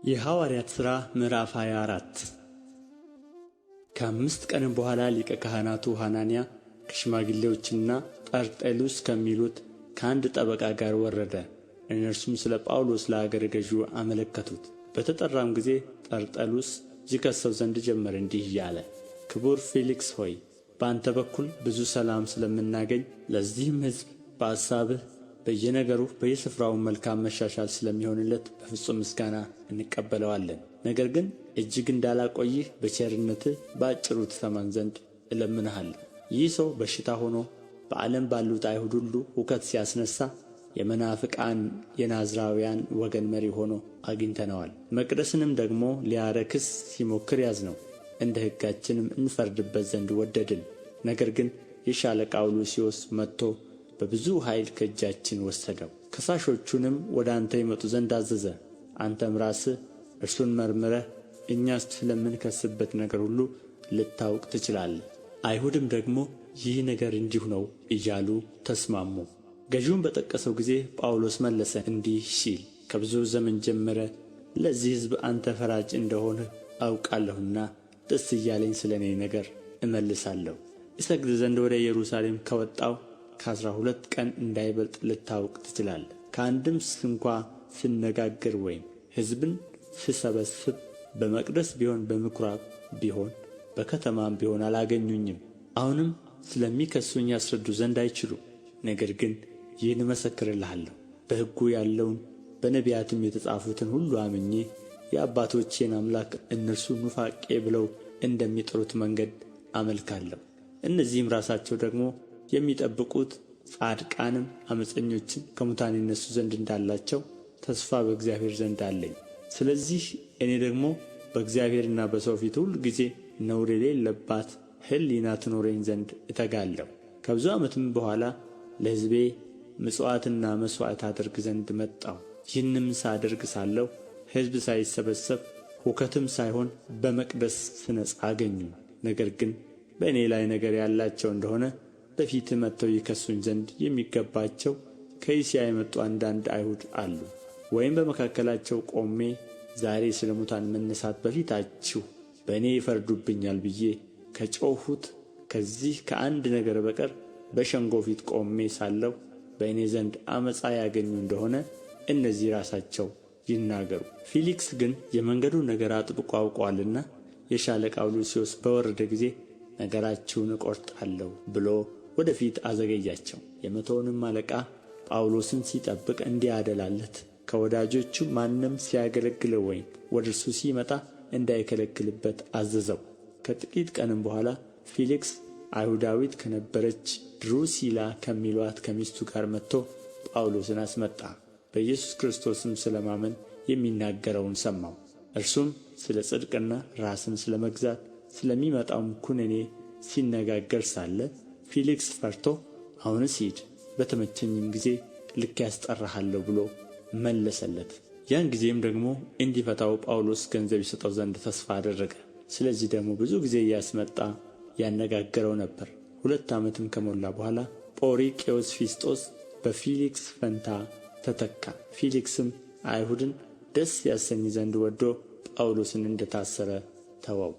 የሐዋርያት ሥራ ምዕራፍ 24 ከአምስት ቀንም በኋላ ሊቀ ካህናቱ ሐናንያ ከሽማግሌዎችና ጠርጠሉስ ከሚሉት ከአንድ ጠበቃ ጋር ወረደ። እነርሱም ስለ ጳውሎስ ለአገረ ገዡ አመለከቱት። በተጠራም ጊዜ ጠርጠሉስ ይከሰው ዘንድ ጀመረ፣ እንዲህ እያለ ክቡር ፌሊክስ ሆይ በአንተ በኩል ብዙ ሰላም ስለምናገኝ ለዚህም ሕዝብ በአሳብህ በየነገሩ በየስፍራውም መልካም መሻሻል ስለሚሆንለት በፍጹም ምስጋና እንቀበለዋለን። ነገር ግን እጅግ እንዳላቆይህ በቸርነትህ በአጭሩ ትሰማን ዘንድ እለምንሃለሁ። ይህ ሰው በሽታ ሆኖ በዓለም ባሉት አይሁድ ሁሉ ሁከት ሲያስነሣ የመናፍቃን የናዝራውያን ወገን መሪ ሆኖ አግኝተነዋል። መቅደስንም ደግሞ ሊያረክስ ሲሞክር ያዝነው፣ እንደ ሕጋችንም እንፈርድበት ዘንድ ወደድን። ነገር ግን የሻለቃው ሉስዮስ መጥቶ በብዙ ኃይል ከእጃችን ወሰደው። ከሳሾቹንም ወደ አንተ ይመጡ ዘንድ አዘዘ። አንተም ራስህ እርሱን መርምረህ እኛ ስለምንከስበት ነገር ሁሉ ልታውቅ ትችላለህ። አይሁድም ደግሞ ይህ ነገር እንዲሁ ነው እያሉ ተስማሙ። ገዢውን በጠቀሰው ጊዜ ጳውሎስ መለሰ እንዲህ ሲል ከብዙ ዘመን ጀምረ ለዚህ ሕዝብ አንተ ፈራጅ እንደሆንህ አውቃለሁና ደስ እያለኝ ስለ እኔ ነገር እመልሳለሁ። እሰግድ ዘንድ ወደ ኢየሩሳሌም ከወጣሁ ከ12 ቀን እንዳይበልጥ ልታውቅ ትችላለህ። ከአንድም ስንኳ ስነጋገር ወይም ሕዝብን ስሰበስብ በመቅደስ ቢሆን በምኵራብ ቢሆን በከተማም ቢሆን አላገኙኝም። አሁንም ስለሚከሱኝ ያስረዱ ዘንድ አይችሉም። ነገር ግን ይህን እመሰክርልሃለሁ፣ በሕጉ ያለውን በነቢያትም የተጻፉትን ሁሉ አምኜ የአባቶቼን አምላክ እነርሱ ኑፋቄ ብለው እንደሚጠሩት መንገድ አመልካለሁ። እነዚህም ራሳቸው ደግሞ የሚጠብቁት ጻድቃንም ዓመፀኞችም ከሙታን ይነሡ ዘንድ እንዳላቸው ተስፋ በእግዚአብሔር ዘንድ አለኝ። ስለዚህ እኔ ደግሞ በእግዚአብሔርና በሰው ፊት ሁል ጊዜ ነውር የሌለባት ሕሊና ትኖረኝ ዘንድ እተጋለሁ። ከብዙ ዓመትም በኋላ ለሕዝቤ ምጽዋትና መሥዋዕት አደርግ ዘንድ መጣሁ። ይህንም ሳደርግ ሳለሁ ሕዝብ ሳይሰበሰብ ሁከትም ሳይሆን በመቅደስ ስነጻ አገኙኝ። ነገር ግን በእኔ ላይ ነገር ያላቸው እንደሆነ በፊትህ መጥተው ይከሱኝ ዘንድ የሚገባቸው ከእስያ የመጡ አንዳንድ አይሁድ አሉ። ወይም በመካከላቸው ቆሜ ዛሬ ስለ ሙታን መነሣት በፊታችሁ በእኔ ይፈርዱብኛል ብዬ ከጮኽሁት ከዚህ ከአንድ ነገር በቀር በሸንጎ ፊት ቆሜ ሳለሁ በእኔ ዘንድ ዓመፃ ያገኙ እንደሆነ እነዚህ ራሳቸው ይናገሩ። ፊሊክስ ግን የመንገዱን ነገር አጥብቆ አውቆአልና የሻለቃው ሉስዮስ በወረደ ጊዜ ነገራችሁን እቈርጣለሁ ብሎ ወደ ፊት አዘገያቸው። የመቶውንም አለቃ ጳውሎስን ሲጠብቅ እንዲያደላለት ከወዳጆቹ ማንም ሲያገለግለው ወይም ወደ እርሱ ሲመጣ እንዳይከለክልበት አዘዘው። ከጥቂት ቀንም በኋላ ፊሊክስ አይሁዳዊት ከነበረች ድሩሲላ ከሚሉአት ከሚስቱ ጋር መጥቶ ጳውሎስን አስመጣ። በኢየሱስ ክርስቶስም ስለ ማመን የሚናገረውን ሰማው። እርሱም ስለ ጽድቅና ራስን ስለ መግዛት ስለሚመጣውም ኩነኔ ሲነጋገር ሳለ ፊሊክስ ፈርቶ አሁንስ ሂድ፣ በተመቸኝም ጊዜ ልክ ያስጠራሃለሁ ብሎ መለሰለት። ያን ጊዜም ደግሞ እንዲፈታው ጳውሎስ ገንዘብ ይሰጠው ዘንድ ተስፋ አደረገ። ስለዚህ ደግሞ ብዙ ጊዜ እያስመጣ ያነጋግረው ነበር። 2 ዓመትም ከሞላ በኋላ ጶርቅዮስ ፊስጦስ በፊሊክስ ፈንታ ተተካ። ፊሊክስም አይሁድን ደስ ያሰኝ ዘንድ ወዶ ጳውሎስን እንደ ታሰረ ተወው።